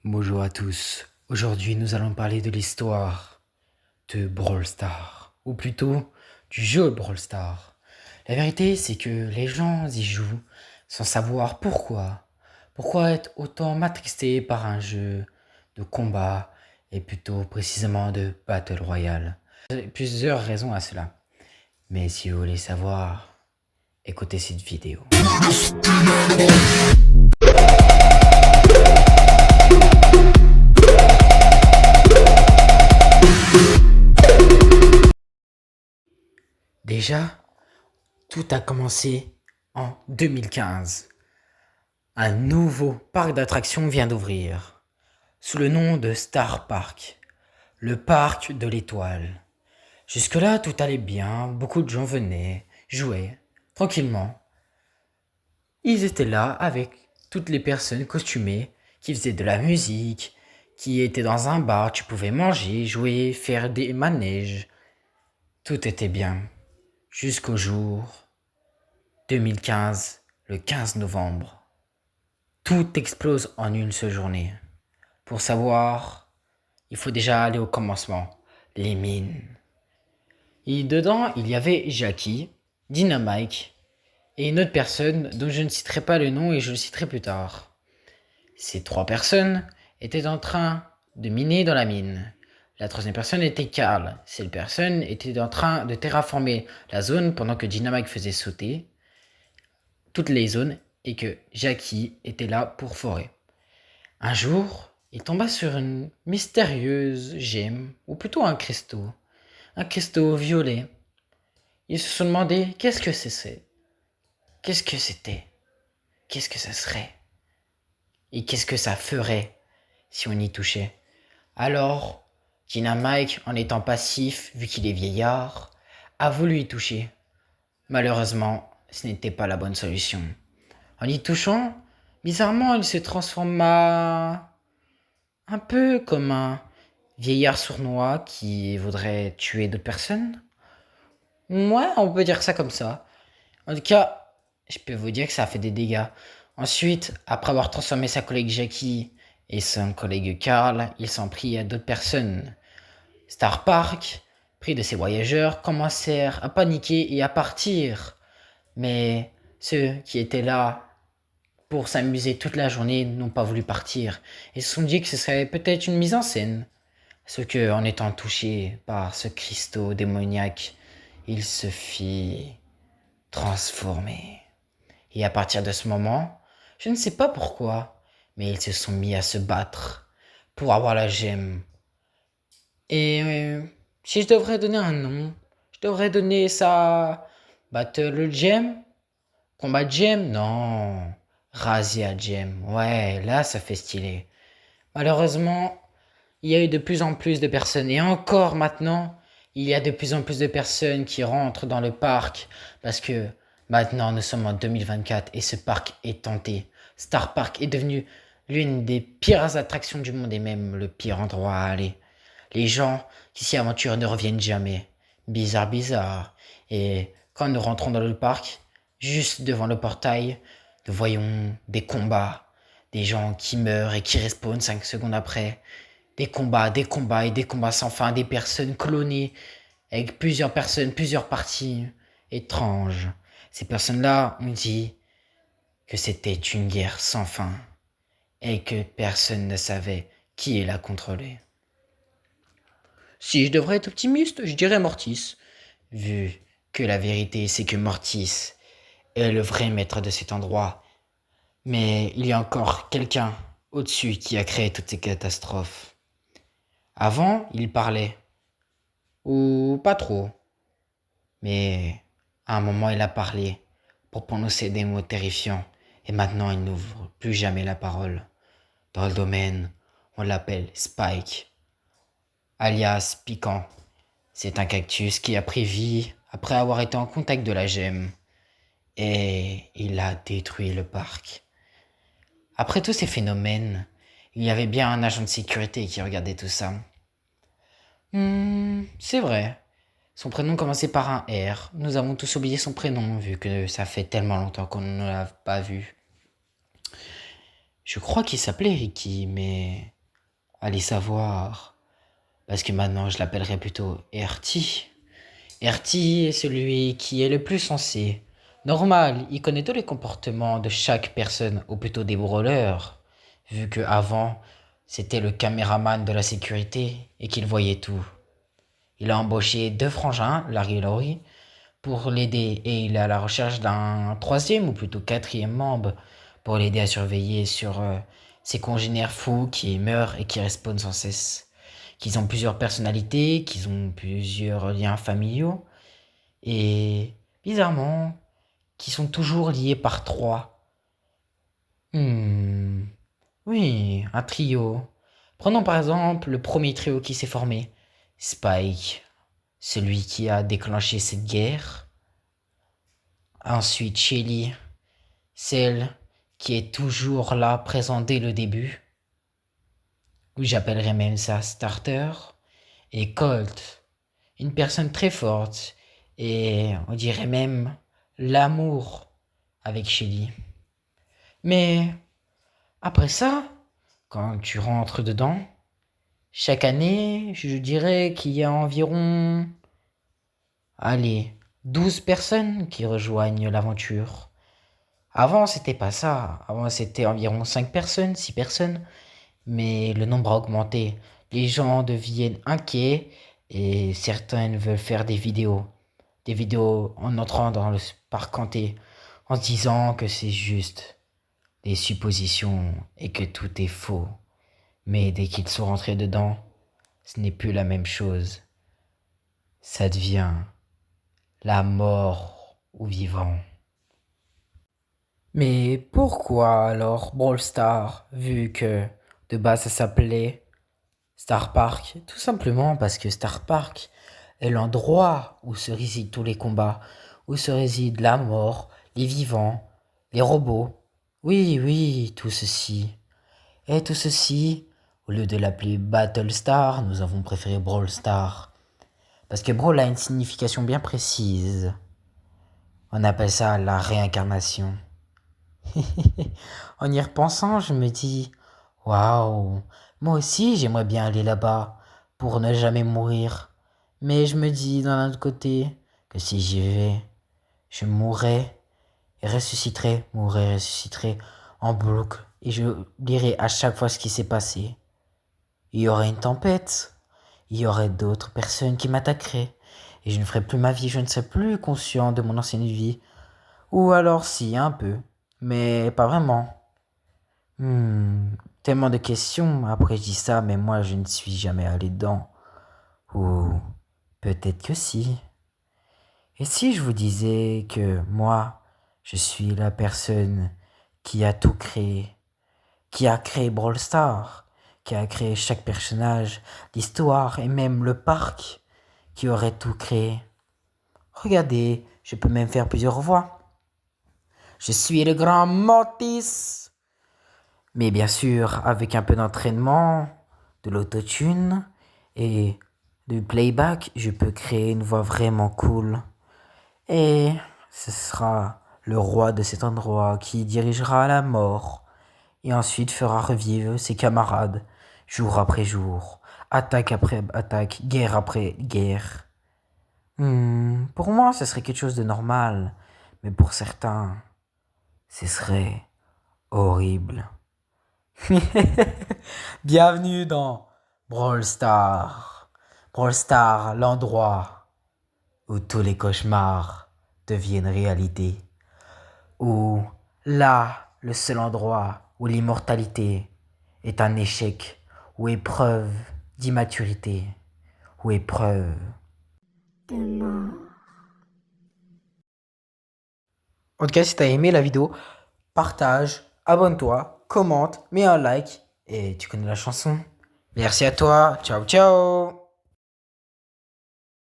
Bonjour à tous. Aujourd'hui, nous allons parler de l'histoire de Brawl Stars, ou plutôt du jeu Brawl Stars. La vérité, c'est que les gens y jouent sans savoir pourquoi. Pourquoi être autant matrixé par un jeu de combat et plutôt précisément de Battle Royale. Il y a plusieurs raisons à cela. Mais si vous voulez savoir, écoutez cette vidéo. Déjà, tout a commencé en 2015. Un nouveau parc d'attractions vient d'ouvrir, sous le nom de Star Park, le parc de l'étoile. Jusque-là, tout allait bien, beaucoup de gens venaient, jouaient, tranquillement. Ils étaient là avec toutes les personnes costumées qui faisaient de la musique, qui étaient dans un bar, tu pouvais manger, jouer, faire des manèges. Tout était bien, jusqu'au jour 2015, le 15 novembre. Tout explose en une seule journée. Pour savoir, il faut déjà aller au commencement, les mines. Et dedans, il y avait Jackie, Dynamite et une autre personne dont je ne citerai pas le nom et je le citerai plus tard. Ces trois personnes étaient en train de miner dans la mine. La troisième personne était Carl. Cette personne était en train de terraformer la zone pendant que Dynamite faisait sauter toutes les zones et que Jackie était là pour forer. Un jour, il tomba sur une mystérieuse gemme, ou plutôt un cristaux violet. Ils se sont demandé qu'est-ce que c'est, qu'est-ce que c'était, qu'est-ce que ça serait, et qu'est-ce que ça ferait si on y touchait. Alors, Dynamite, en étant passif, vu qu'il est vieillard, a voulu y toucher. Malheureusement, ce n'était pas la bonne solution. En y touchant, bizarrement, il se transforma un peu comme un vieillard sournois qui voudrait tuer d'autres personnes. Ouais, on peut dire ça comme ça. En tout cas, je peux vous dire que ça a fait des dégâts. Ensuite, après avoir transformé sa collègue Jackie et son collègue Carl, il s'en prit à d'autres personnes. Star Park, pris de ses voyageurs, commencèrent à paniquer et à partir. Mais ceux qui étaient là pour s'amuser toute la journée n'ont pas voulu partir et se sont dit que ce serait peut-être une mise en scène. Ce que, en étant touché par ce cristaux démoniaque, il se fit transformer. Et à partir de ce moment, je ne sais pas pourquoi, mais ils se sont mis à se battre pour avoir la gemme. Et si je devrais donner un nom, je devrais donner ça Battle Gem, Combat Gem, non, Razia Gem. Ouais, là ça fait stylé. Malheureusement, il y a eu de plus en plus de personnes et encore maintenant, il y a de plus en plus de personnes qui rentrent dans le parc parce que maintenant nous sommes en 2024 et ce parc est tenté. Star Park est devenu l'une des pires attractions du monde et même le pire endroit à aller. Les gens qui s'y aventurent ne reviennent jamais. Bizarre, bizarre. Et quand nous rentrons dans le parc, juste devant le portail, nous voyons des combats, des gens qui meurent et qui respawnent 5 secondes après. Des combats et des combats sans fin, des personnes clonées, avec plusieurs personnes, plusieurs parties étranges. Ces personnes-là ont dit que c'était une guerre sans fin et que personne ne savait qui la contrôlait. Si je devrais être optimiste, je dirais Mortis, vu que la vérité c'est que Mortis est le vrai maître de cet endroit. Mais il y a encore quelqu'un au-dessus qui a créé toutes ces catastrophes. Avant, il parlait. Ou pas trop. Mais à un moment, il a parlé pour prononcer des mots terrifiants. Et maintenant, il n'ouvre plus jamais la parole. Dans le domaine, on l'appelle Spike, alias Piquant. C'est un cactus qui a pris vie après avoir été en contact de la gemme. Et il a détruit le parc. Après tous ces phénomènes, il y avait bien un agent de sécurité qui regardait tout ça. C'est vrai. Son prénom commençait par un R. Nous avons tous oublié son prénom vu que ça fait tellement longtemps qu'on ne l'a pas vu. Je crois qu'il s'appelait Ricky, mais Allez savoir. Parce que maintenant, je l'appellerai plutôt RT. RT est celui qui est le plus sensé. Normal, il connaît tous les comportements de chaque personne, ou plutôt des brawlers, vu que avant, c'était le caméraman de la sécurité et qu'il voyait tout. Il a embauché deux frangins, Larry et Laurie, pour l'aider et il est à la recherche d'un troisième ou plutôt quatrième membre pour l'aider à surveiller sur ses congénères fous qui meurent et qui respawnent sans cesse. Qu'ils ont plusieurs personnalités, qu'ils ont plusieurs liens familiaux et bizarrement, qui sont toujours liés par trois. Hmm, oui, un trio. Prenons par exemple le premier trio qui s'est formé, Spike, celui qui a déclenché cette guerre. Ensuite, Shelly, celle qui est toujours là, présente dès le début, ou j'appellerais même ça starter. Et Colt, une personne très forte, et on dirait même l'amour avec Shelly. Mais après ça, quand tu rentres dedans, chaque année, je dirais qu'il y a environ, allez, 12 personnes qui rejoignent l'aventure. Avant, c'était pas ça. Avant, c'était environ 5 personnes, 6 personnes. Mais le nombre a augmenté. Les gens deviennent inquiets et certains veulent faire des vidéos. Des vidéos en entrant dans le parc hanté, en se disant que c'est juste des suppositions et que tout est faux. Mais dès qu'ils sont rentrés dedans, ce n'est plus la même chose. Ça devient la mort ou vivant. Mais pourquoi alors Brawl Stars, vu que de base ça s'appelait Star Park? Tout simplement parce que Star Park est l'endroit où se résident tous les combats, où se réside la mort, les vivants, les robots. Oui, oui, tout ceci. Et tout ceci, au lieu de l'appeler Battle Star, nous avons préféré Brawl Star. Parce que Brawl a une signification bien précise. On appelle ça la réincarnation. En y repensant, je me dis, waouh, moi aussi j'aimerais bien aller là-bas pour ne jamais mourir. Mais je me dis d'un autre côté que si j'y vais, je mourrai et ressusciterai en boucle et je lirai à chaque fois ce qui s'est passé. Il y aurait une tempête, il y aurait d'autres personnes qui m'attaqueraient et je ne ferais plus ma vie, je ne serais plus conscient de mon ancienne vie. Ou alors si, un peu, mais pas vraiment. Tellement de questions. Après, je dis ça, mais moi, je ne suis jamais allé dedans. Ou peut-être que si. Et si je vous disais que moi, je suis la personne qui a tout créé, qui a créé Brawl Stars, qui a créé chaque personnage, l'histoire et même le parc, qui aurait tout créé. Regardez, je peux même faire plusieurs voix. Je suis le grand Mortis. Mais bien sûr, avec un peu d'entraînement, de l'autotune et du playback, je peux créer une voix vraiment cool. Et ce sera le roi de cet endroit qui dirigera à la mort et ensuite fera revivre ses camarades jour après jour, attaque après attaque, guerre après guerre. Pour moi, ce serait quelque chose de normal, mais pour certains, ce serait horrible. Bienvenue dans Brawl Stars. Brawl Stars, l'endroit où tous les cauchemars deviennent réalité. Où là, le seul endroit où l'immortalité est un échec ou épreuve d'immaturité ou épreuve de mort. En tout cas, si t'as aimé la vidéo, partage, abonne-toi, commente, mets un like et tu connais la chanson. Merci à toi, ciao ciao.